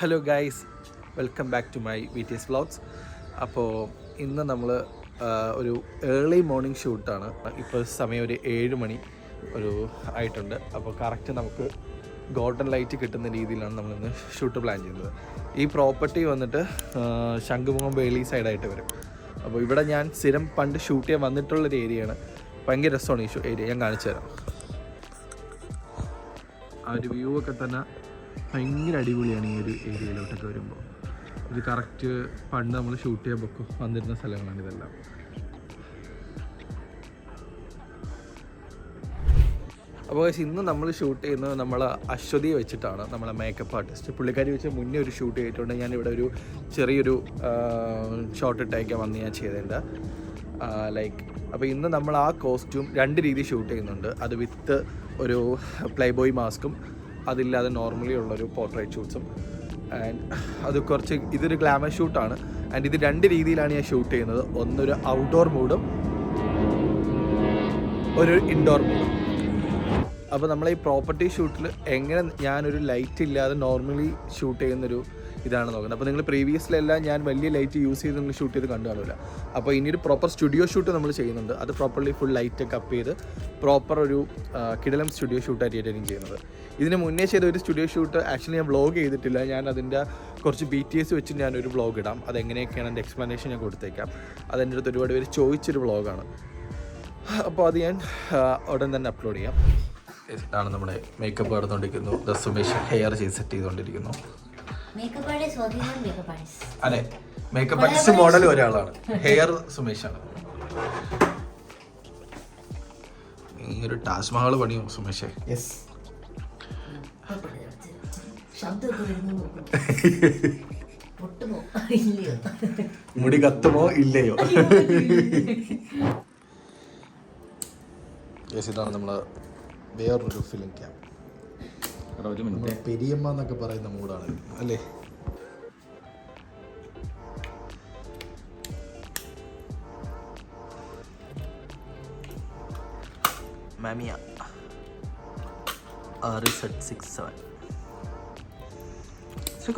Hello guys, welcome back to my VTS vlogs. അപ്പോൾ ഇന്ന് നമ്മൾ ഒരു ഏർലി മോർണിംഗ് ഷൂട്ടാണ്. ഇപ്പോൾ സമയം ഒരു 7 മണി ആയിട്ടുണ്ട്. അപ്പോൾ കറക്റ്റ് നമുക്ക് ഗോൾഡൻ ലൈറ്റ് കിട്ടുന്ന രീതിയിലാണ് നമ്മളിന്ന് ഷൂട്ട് പ്ലാൻ ചെയ്യുന്നത്. ഈ പ്രോപ്പർട്ടി വന്നിട്ട് ശംഖുമുഖം വേളി സൈഡായിട്ട് വരും. അപ്പോൾ ഇവിടെ ഞാൻ സ്ഥിരം പണ്ട് ഷൂട്ട് ചെയ്യാൻ വന്നിട്ടുള്ളൊരു ഏരിയയാണ്. ഭയങ്കര രസമാണ് ഈ ഏരിയ. ഞാൻ കാണിച്ചു തരാം. ആ ഒരു വ്യൂ ഒക്കെ തന്നെ ഭയങ്കര അടിപൊളിയാണ് ഈ ഒരു ഏരിയയിലോട്ടൊക്കെ വരുമ്പോൾ. ഇത് കറക്റ്റ് പണ്ട് നമ്മൾ ഷൂട്ട് ചെയ്യുമ്പോൾ വന്നിരുന്ന സ്ഥലങ്ങളാണ് ഇതെല്ലാം. അപ്പോൾ ഇന്ന് നമ്മൾ ഷൂട്ട് ചെയ്യുന്നത് നമ്മൾ അശ്വതിയെ വെച്ചിട്ടാണ്, നമ്മളെ മേക്കപ്പ് ആർട്ടിസ്റ്റ്. പുള്ളിക്കാരി വെച്ച് മുന്നേ ഒരു ഷൂട്ട് ചെയ്തിട്ടുണ്ട്. ഞാനിവിടെ ഒരു ചെറിയൊരു ഷോട്ട് ഇട്ടയക്കാൻ വന്ന് ഞാൻ ചെയ്തതിൻ്റെ അപ്പോൾ ഇന്ന് നമ്മൾ ആ കോസ്റ്റ്യൂം 2 രീതി ഷൂട്ട് ചെയ്യുന്നുണ്ട്. അത് വിത്ത് ഒരു പ്ലേ ബോയ് മാസ്കും അതില്ലാതെ നോർമലി ഉള്ളൊരു പോർട്രേറ്റ് ഷൂട്ട്സും. ആൻഡ് ഇതൊരു ഗ്ലാമർ ഷൂട്ടാണ്. ആൻഡ് ഇത് 2 രീതിയിലാണ് ഞാൻ ഷൂട്ട് ചെയ്യുന്നത്. ഒന്നൊരു ഔട്ട്ഡോർ മൂഡും ഒരു ഇൻഡോർ മൂഡും. അപ്പോൾ നമ്മൾ ഈ പ്രോപ്പർട്ടി ഷൂട്ടിൽ എങ്ങനെ ഞാനൊരു ലൈറ്റ് ഇല്ലാതെ നോർമലി ഷൂട്ട് ചെയ്യുന്നൊരു ഇതാണ് നോക്കുന്നത്. അപ്പോൾ നിങ്ങൾ പ്രീവിയസിലെല്ലാം ഞാൻ വലിയ ലൈറ്റ് യൂസ് ചെയ്ത് നിങ്ങൾ ഷൂട്ട് ചെയ്ത് കണ്ടു കാണില്ല. അപ്പോൾ ഇനിയൊരു പ്രോപ്പർ സ്റ്റുഡിയോ ഷൂട്ട് നമ്മൾ ചെയ്യുന്നുണ്ട്. അത് പ്രോപ്പർലി ഫുൾ ലൈറ്റൊക്കെ അപ്പ് ചെയ്ത് പ്രോപ്പർ ഒരു കിടിലം സ്റ്റുഡിയോ ഷൂട്ടായിട്ടായിരിക്കും ചെയ്യുന്നത്. ഇതിന് മുന്നേ ചെയ്ത ഒരു സ്റ്റുഡിയോ ഷൂട്ട് ആക്ച്വലി ഞാൻ വ്ളോഗ് ചെയ്തിട്ടില്ല. ഞാൻ അതിൻ്റെ കുറച്ച് BTS വെച്ച് ഞാനൊരു വ്ളോഗ് ഇടാം. അതെങ്ങനെയൊക്കെയാണ് എൻ്റെ എക്സ്പ്ലനേഷൻ ഞാൻ കൊടുത്തേക്കാം. അതെൻ്റെ അടുത്ത് ഒരുപാട് പേര് ചോദിച്ചൊരു വ്ളോഗാണ്. അപ്പോൾ അത് ഞാൻ ഉടൻ തന്നെ അപ്ലോഡ് ചെയ്യാം. ഇതാണ് നമ്മുടെ മേക്കപ്പ് നടന്നുകൊണ്ടിരിക്കുന്നു. സുമേഷ് ഹെയർ ചെയ്ത് സെറ്റ് ചെയ്തുകൊണ്ടിരിക്കുന്നു. അതെ, മേക്കപ്പ് ആർട്ടിസ്റ്റ് മോഡൽ ഒരാളാണ്, ഹെയർ സുമേഷാണ്. ഈ ഒരു താജ്മഹൽ പണിയും സുമേഷേ. മുടി കത്തുമോ ഇല്ലയോ? ഇതാണ് നമ്മള് വേറൊരു ഫിലിം ക്യാമ്പ്. പെരിയമ്മ എന്നൊക്കെ പറയുന്ന മൂടാണ് അല്ലേ? മാമിയ RZ67.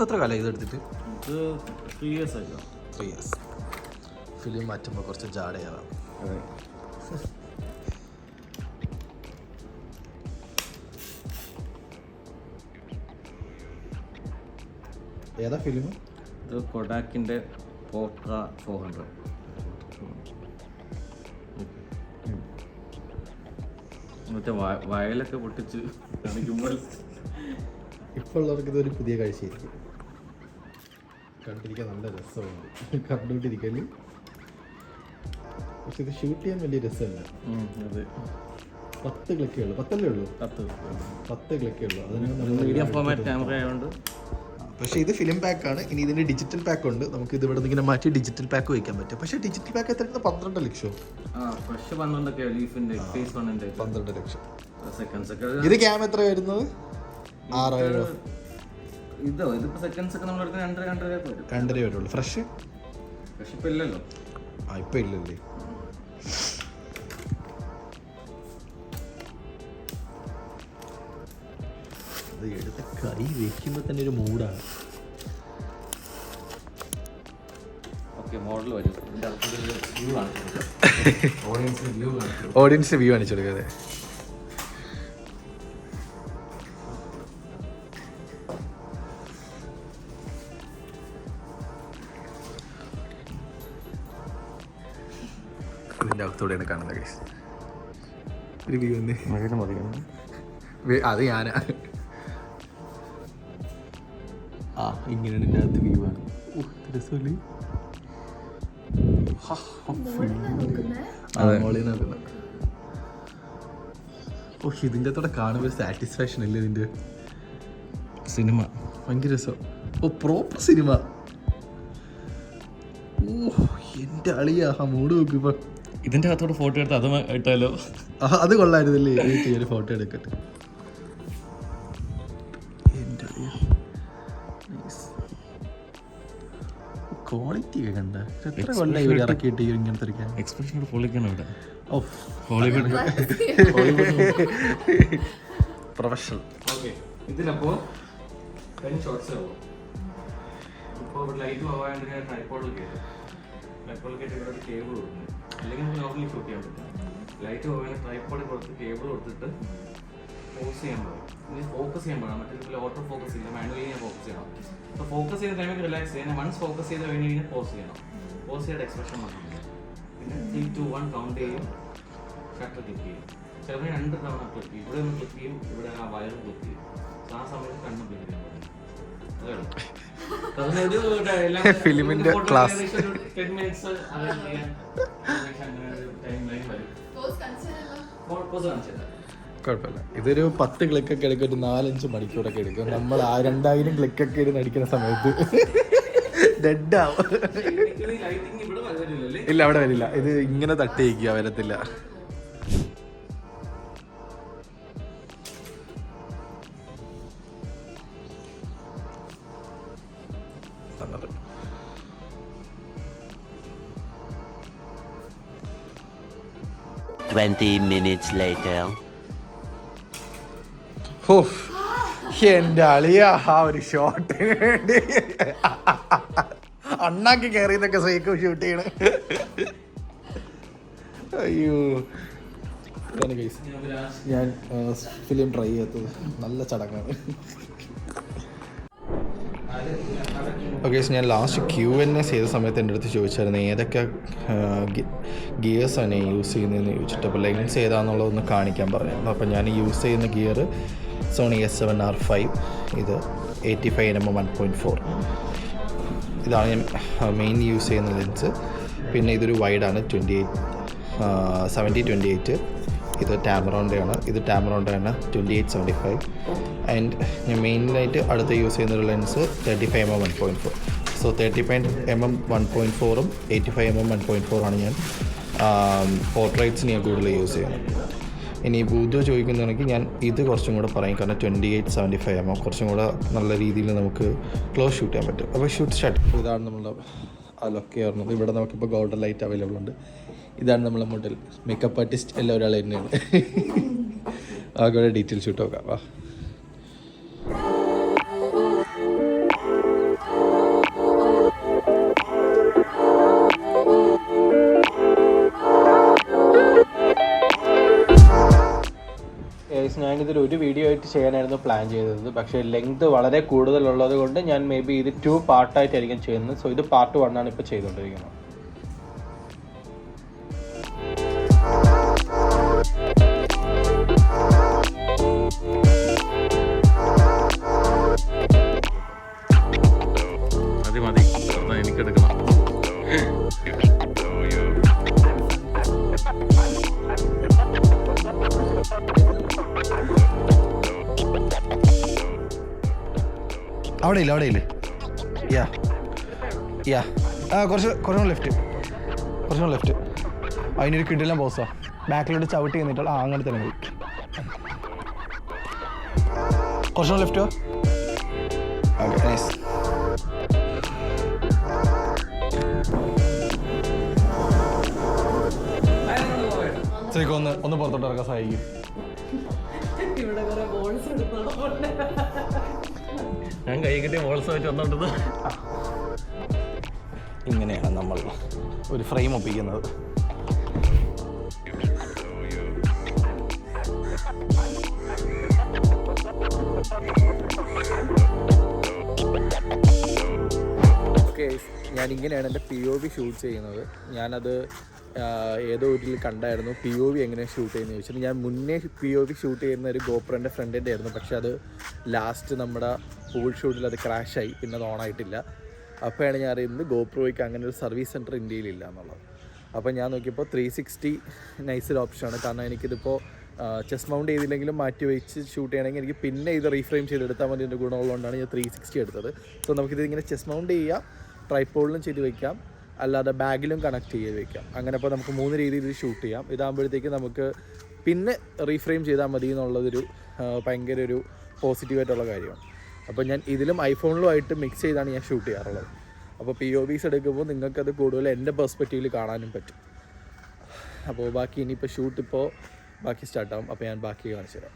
എത്ര കാലം ഇതെടുത്തിട്ട്? 3 years ആയില്ലോ. 3 years. ഫിലിം മാറ്റുമ്പോൾ കുറച്ച് ജാടയാവാം. ഏതാ ഫിലിം? ഇത് കൊഡാക്കിൻ്റെ പോട്ര 400. മറ്റേ വയലൊക്കെ പൊട്ടിച്ച് കാണിക്കുമ്പോൾ ഇപ്പോൾ ഉള്ളവർക്ക് ഇതൊരു പുതിയ കാഴ്ചയായിരിക്കും. കണ്ടിരിക്കാൻ നല്ല രസമുണ്ട് കണ്ടുകൊണ്ടിരിക്കല്. പക്ഷെ ഇത് ഷൂട്ട് ചെയ്യാൻ വലിയ രസമല്ല. അതെ, 10 ക്ലിക്കേ ഉള്ളൂ. 10 ഉള്ളൂ. 10 ക്ലിക്കേ ഉള്ളൂ. അതിന് മീഡിയം ഫോർമാറ്റ് ക്യാമറ ആയതുകൊണ്ട്. പക്ഷേ ഇത് ഫിലിം പാക്കാണ്. ഇനി ഇതിൻ്റെ ഡിജിറ്റൽ പാക്ക് ഉണ്ട്. നമുക്ക് ഇത് ഇവിടെ നിന്ന് ഇങ്ങനെ മാറ്റി ഡിജിറ്റൽ പാക്ക് വയ്ക്കാൻ പറ്റും. പക്ഷേ ഡിജിറ്റൽ പാക്ക് എത്ര? 12 ലക്ഷം. 12 ലക്ഷം. ഇത് ക്യാം എത്ര വരുന്നത്? 6,000. ഇതിപ്പോ സെക്കൻഡ്സ് ഒക്കെ നമ്മൾ എടുക്കുന്ന 2.5 വരുള്ളൂ. ഫ്രഷ് ഇപ്പൊ ഇല്ലല്ലോ. ഇപ്പൊ ഇല്ലല്ലേ? എടുത്ത കറി വെക്കുമ്പോൾ തന്നെ ഒരു മൂഡാണ്. ഓഡിയൻസ് വ്യൂ കാണിച്ചു കൊടുക്കാതെ. ഇതിൻ്റെ അകത്തൂടെയാണ് കാണുന്നത് ഗൈസ്. ഒരു വ്യൂ അത് ഞാനാ. ഇങ്ങനെയാണ് എൻ്റെ അകത്ത് വ്യൂ ആണ്. രസമല്ലേ? ഇതിൻ്റെ അകത്തോടെ കാണുമ്പോൾ സാറ്റിസ്ഫാക്ഷൻ അല്ലേ ഇതിൻ്റെ സിനിമ. ഭയങ്കര രസം. Proper cinema. എൻ്റെ അളിയാ മൂഡ് നോക്കി. ഇപ്പൊ ഇതിന്റെ അകത്തോടെ ഫോട്ടോ എടുത്ത് അത് ഇട്ടാലോ? അത് കൊള്ളായിരുന്നല്ലേ? ഒരു ഫോട്ടോ എടുക്കട്ടെ. ക്വാളിറ്റി ഒക്കെ കണ്ട എത്ര കൊല്ലം ഇറക്കിയിട്ട് ഇങ്ങനത്തെ എക്സ്പ്രഷൻ പൊളിക്കണം ഇവിടെ. പ്രൊഫഷണൽ. ഇതിനപ്പോ 10 ഷോട്ട്സ് ആവും. ഇപ്പോൾ ഇവിടെ ലൈറ്റ് പോകാണ്ട് ഞാൻ ട്രൈപ്പോഡിൽ കയറ്റി ഇവിടെ ഒരു കേബിൾ കൊടുക്കുന്നു. അല്ലെങ്കിൽ നമുക്ക് നോർമലി ഷൂട്ട് ചെയ്യാൻ പറ്റും. ലൈറ്റ് പോകാൻ ട്രൈപ്പോഡിൽ കൊടുത്ത് കേബിൾ കൊടുത്തിട്ട് ഫോക്കസ് ചെയ്യാൻ പറയും. ഇനി ഫോക്കസ് ചെയ്യാൻ പാടാം. മറ്റേ ഓട്ടോ ഫോക്കസ് ഇല്ല, മാനുവലി ഞാൻ ഫോക്കസ് ചെയ്യണം. അപ്പോൾ ഫോക്കസ് ചെയ്യുന്ന ടൈമിൽ റിലാക്സ് ചെയ്യാൻ വൺസ് ഫോക്കസ് ചെയ്ത് കഴിഞ്ഞ് കഴിഞ്ഞാൽ പോസ് ചെയ്യണം. പോസ് ചെയ്ത എക്സ്പ്രഷൻ വന്നു. പിന്നെ 3, 2, 1 കൗണ്ട് ചെയ്യും, ഷട്ടർ ക്ലിക്ക് ചെയ്യും. ചിലപ്പോൾ 2 തവണ ക്ലിക്ക് ചെയ്യും. ഇവിടെ ഒന്ന് ക്ലിക്ക് ചെയ്യും, ഇവിടെ ആ വയർ ക്ലിക്ക് ചെയ്യും. ആ സമയത്ത് കണ്ണും ക്ലിക്ക് ചെയ്യാൻ പറയും. ഫിലിമിന്റെ ക്ലാസ്. 10 മിനിറ്റ്സ് കുഴപ്പമില്ല. ഇതൊരു 10 ക്ലിക്കൊക്കെ എടുക്കും, ഒരു 4-5 മണിക്കൂറൊക്കെ എടുക്കും. നമ്മൾ ആ 2000 ക്ലിക്കൊക്കെ ഇരുന്ന് അടിക്കുന്ന സമയത്ത് ഡെഡാവും. ഇല്ല, അവിടെ വരില്ല. ഇത് ഇങ്ങനെ തട്ടിയിരിക്കുക, വരത്തില്ല. minutes later. എന്റെ അളിയ ആ ഒരു ഷോട്ടിന് വേണ്ടി അണ്ണാക്കി കയറിയെന്നൊക്കെ സൈക്കോ ഷൂട്ട് ചെയ്യണേ. അയ്യോ, ഞാൻ ഫിലിം ട്രൈ ചെയ്യാത്തത് നല്ല ചടങ്ങാണ്. ഓക്കെ, ഞാൻ ലാസ്റ്റ് Q&A ചെയ്ത സമയത്ത് എൻ്റെ അടുത്ത് ചോദിച്ചായിരുന്നു ഏതൊക്കെ ഗിയേഴ്സാണ് യൂസ് ചെയ്യുന്നതെന്ന് ചോദിച്ചിട്ട്. അപ്പോൾ ലെൻസ് ഏതാണെന്നുള്ളതൊന്ന് കാണിക്കാൻ പറഞ്ഞിരുന്നു. അപ്പോൾ ഞാൻ യൂസ് ചെയ്യുന്ന ഗിയർ സോണി S7R5, ഇത് 85mm 1.4. ഇതാണ് ഞാൻ മെയിൻ യൂസ് ചെയ്യുന്ന ലെൻസ്. പിന്നെ ഇതൊരു വൈഡാണ് 70-28. ഇത് ടാമറോൻ്റെ ആണ്. ഇത് ടാമറോൻ്റെ ആണ് 28-75. ആൻഡ് ഞാൻ മെയിനായിട്ട് അടുത്ത് യൂസ് ചെയ്യുന്നൊരു lens 35mm 1.4. So 35mm 1.4ഉം 85mm 1.4ആണ് ഞാൻ പോർട്രേറ്റ്സിന് ഞാൻ കൂടുതൽ യൂസ് ചെയ്യുന്നത്. ഇനി ബൂദോ ചോദിക്കുന്നതാണെങ്കിൽ ഞാൻ ഇത് കുറച്ചും കൂടെ പറയും, കാരണം 28-75mm കുറച്ചും കൂടെ നല്ല രീതിയിൽ നമുക്ക് ക്ലോസ് ഷൂട്ട് ചെയ്യാൻ പറ്റും. അപ്പോൾ ഷൂട്ട് സ്റ്റാർട്ട്. ഇതാണ് നമ്മളുടെ ആ ലൊക്കെ വരുന്നത്. ഇവിടെ നമുക്കിപ്പോൾ ഗോൾഡൻ ലൈറ്റ് അവൈലബിൾ ഉണ്ട്. ഇതാണ് നമ്മളെ മോഡൽ. മേക്കപ്പ് ആർട്ടിസ്റ്റ് എല്ലാം ഒരാൾ തന്നെയാണ്. ആകെ ഡീറ്റെയിൽ ഷൂട്ട് നോക്കാം. വാ. ഞാനിതൊരു ഒരു വീഡിയോ ആയിട്ട് ചെയ്യാനായിരുന്നു പ്ലാൻ ചെയ്തത്. പക്ഷേ ലെങ്ത് വളരെ കൂടുതലുള്ളത് കൊണ്ട് ഞാൻ മേ ബി ഇത് 2 പാർട്ടായിട്ടായിരിക്കും ചെയ്യുന്നത്. സോ ഇത് പാർട്ട് 1 ആണ് ഇപ്പോൾ ചെയ്തുകൊണ്ടിരിക്കുന്നത്. എനിക്കെടുക്കണം. അവിടെ ഇല്ല. യാ കുറച്ചും ലെഫ്റ്റ്. അതിനൊരു കിടിലം പോസാ. ബാക്കിലോട്ട് ചവിട്ടി എന്നിട്ട് അങ്ങനെ തന്നെ പോയി. കുറച്ചും ലെഫ്റ്റോ. Okay, nice. ശരിക്കും ഒന്ന് പുറത്തോട്ട് ഇറക്കാൻ സഹായിക്കും. ഞാൻ കൈ കിട്ടിയ ബോൾസ് വെച്ച് വന്നോണ്ടത്. ഇങ്ങനെയാണ് നമ്മൾ ഒരു ഫ്രെയിം ഒപ്പിക്കുന്നത്. ഓക്കെ, ഞാനിങ്ങനെയാണ് എൻ്റെ POV ഷൂട്ട് ചെയ്യുന്നത്. ഞാനത് ഏതോ ഇതിൽ കണ്ടായിരുന്നു POV എങ്ങനെ ഷൂട്ട് ചെയ്യുന്നത് ചോദിച്ചിട്ട്. ഞാൻ മുന്നേ POV ഷൂട്ട് ചെയ്യുന്ന ഒരു ഗോപ്രോൻ്റെ ഫ്രണ്ടിൻ്റെ ആയിരുന്നു. പക്ഷെ അത് ലാസ്റ്റ് നമ്മുടെ പൂൾ ഷൂട്ടിൽ അത് ക്രാഷായി, പിന്നെ അത് ഓണായിട്ടില്ല. അപ്പോഴാണ് ഞാൻ അറിയുന്നത് ഗോപ്രോയ്ക്ക് അങ്ങനെ ഒരു സർവീസ് സെൻറ്റർ ഇന്ത്യയിലില്ല എന്നുള്ളത്. അപ്പോൾ ഞാൻ നോക്കിയപ്പോൾ 360 നൈസൊരു ഓപ്ഷനാണ്. കാരണം എനിക്കിതിപ്പോൾ ചെസ്റ്റ് മൗണ്ട് ചെയ്തില്ലെങ്കിലും മാറ്റി വെച്ച് ഷൂട്ട് ചെയ്യണമെങ്കിൽ എനിക്ക് പിന്നെ ഇത് റീഫ്രെയിം ചെയ്തെടുത്താൽ മതി. എൻ്റെ ഗുണമുള്ളതുകൊണ്ടാണ് ഞാൻ 360 എടുത്തത്. സോ നമുക്കിത് ഇങ്ങനെ ചെസ്റ്റ് മൗണ്ട് ചെയ്യാം, ട്രൈപ്പോഡിലും ചെയ്ത് വയ്ക്കാം, അല്ലാതെ ബാഗിലും കണക്ട് ചെയ്ത് വയ്ക്കാം. അങ്ങനെ അപ്പോൾ നമുക്ക് 3 രീതിയിൽ ഷൂട്ട് ചെയ്യാം. ഇതാകുമ്പോഴത്തേക്ക് നമുക്ക് പിന്നെ റീഫ്രെയിം ചെയ്താൽ മതി എന്നുള്ളതൊരു ഭയങ്കര ഒരു പോസിറ്റീവായിട്ടുള്ള കാര്യമാണ്. അപ്പോൾ ഞാൻ ഇതിലും ഐഫോണിലുമായിട്ട് മിക്സ് ചെയ്താണ് ഞാൻ ഷൂട്ട് ചെയ്യാറുള്ളത്. അപ്പോൾ POVs എടുക്കുമ്പോൾ നിങ്ങൾക്കത് കൂടുതൽ എൻ്റെ പെർസ്പെക്റ്റീവിൽ കാണാനും പറ്റും. അപ്പോൾ ബാക്കി ഇനിയിപ്പോൾ ഷൂട്ട് ഇപ്പോൾ ബാക്കി സ്റ്റാർട്ടാകും. അപ്പോൾ ഞാൻ ബാക്കി കാണിച്ചു തരാം.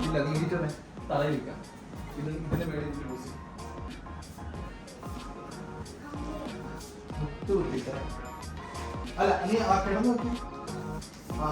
ഇല്ല നീട്ടിട്ടേ തലയിലിരിക്കാം. ഇതിന്റെ മേളിൽ ലൂസ് മുട്ട് കുത്തിട്ടേ. അല്ല നീ ആ കിടന്ന് നോക്കി. ആ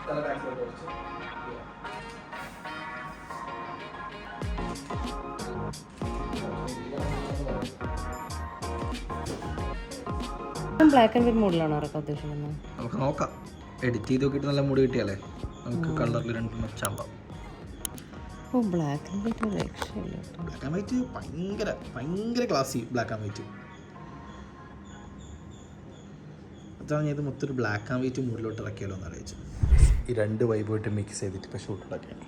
തല ബാക്കിലോട്ട് വെച്ച് ബ്ലാക്ക് ആൻഡ് വൈറ്റ് മോഡിലാണോ ഇറക്കാൻ ഉദ്ദേശിക്കുന്നത്? നമുക്ക് നോക്കാം. എഡിറ്റ് ചെയ്ത് നോക്കിയിട്ട് നല്ല മുടി കിട്ടിയാലേ നമുക്ക് കളറിൽ രണ്ടും മെച്ചാമ്പാം. ഓ ബ്ലാക്ക് ആൻഡ് വൈറ്റ് രക്ഷയില്ല. ബ്ലാക്ക് ആൻഡ് വൈറ്റ് ഭയങ്കര ഭയങ്കര ക്ലാസി. ബ്ലാക്ക് ആൻഡ് വൈറ്റ് അതാണ് ഞാൻ ഇത് മൊത്തം ഒരു ബ്ലാക്ക് ആൻഡ് വൈറ്റ് മൂഡിലോട്ട് ഇറക്കിയാലോ എന്ന് അറിയിച്ചു. ഈ രണ്ട് വൈബായിട്ട് മിക്സ് ചെയ്തിട്ട് ഇപ്പോൾ ഷൂട്ട് ഇടാക്കിയാണ്.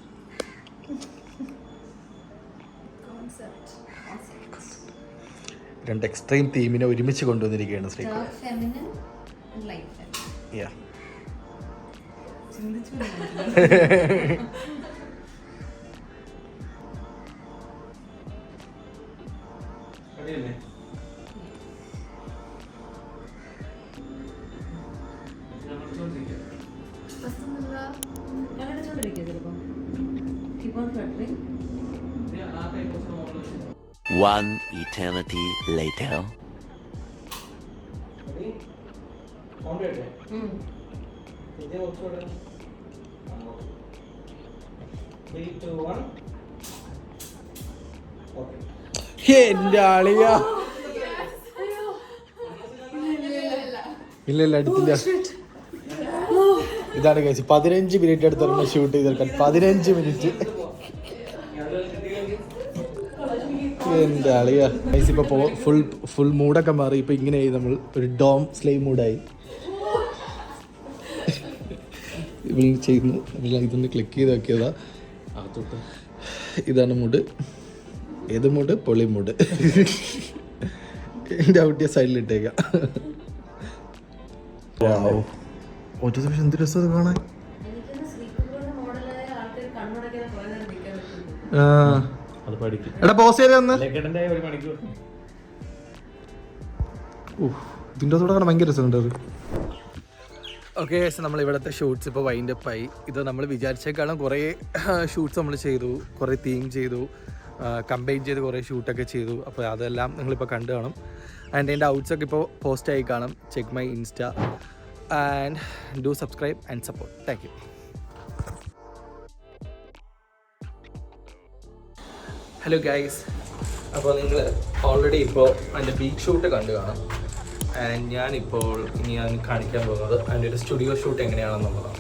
രണ്ട് എക്സ്ട്രീം തീമിനെ ഒരുമിച്ച് കൊണ്ടുവന്നിരിക്കുകയാണ് ശ്രീകുമാർ. One eternity later. എന്റെ ആളിയാ ഇല്ല എടുത്തില്ല. ഇതാണ് കഴിച്ച് 15 മിനിറ്റ് എടുത്തിരുന്ന ഷൂട്ട് ചെയ്തെടുക്കാൻ. 15 മിനിറ്റ്. എൻ്റെ ആളിയാ ഗൈസ്. ഇപ്പോൾ ഫുൾ മൂഡൊക്കെ മാറി. ഇപ്പോൾ ഇങ്ങനെയായി. നമ്മൾ ഒരു ഡോം സ്ലൈവ് മൂഡായി. ഇവൾ ചെയ്യുന്നു. ഇതൊന്ന് ക്ലിക്ക് ചെയ്ത് നോക്കിയതാ. ഇതാണ് മൂഡ്. ഏത് മൂഡ്? പൊളി മൂഡ്. എൻ്റെ ഔട്ടിയ സൈഡിലിട്ടേക്കാം. ഒറ്റ നിമിഷം എന്ത് രസം അത് കാണാൻ. എടാ പോസ് ചെയ്തേ ഒന്ന്. ഇതിൻ്റെ കൂടെ കാണാൻ ഭയങ്കര രസമുണ്ട്. ഓക്കെ നമ്മൾ ഇവിടുത്തെ ഷൂട്ട്സ് ഇപ്പോൾ വൈൻഡ് അപ്പ് ആയി. ഇത് നമ്മൾ വിചാരിച്ചേക്കാളും കുറേ ഷൂട്ട്സ് നമ്മൾ ചെയ്തു. കുറേ തീം ചെയ്തു. കമ്പൈൻ ചെയ്ത് കുറേ ഷൂട്ടൊക്കെ ചെയ്തു. അപ്പോൾ അതെല്ലാം നിങ്ങളിപ്പോൾ കണ്ടു കാണും. ആൻഡ് എൻ്റെ ഔട്ട്സൊക്കെ ഇപ്പോൾ പോസ്റ്റ് ആയി കാണും. Check my insta and do subscribe and support. Thank you. Hello guys, അപ്പോൾ നിങ്ങൾ ഓൾറെഡി ഇപ്പോൾ അതിൻ്റെ ബീച്ച് ഷൂട്ട് കണ്ടു കാണാം. ഞാനിപ്പോൾ ഇനി ഞാൻ കാണിക്കാൻ പോകുന്നത് അതിൻ്റെ ഒരു സ്റ്റുഡിയോ ഷൂട്ട് എങ്ങനെയാണെന്നുള്ളതാണ്.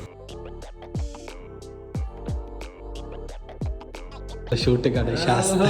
ഷൂട്ട് കണ്ട് ശാസ്ത്ര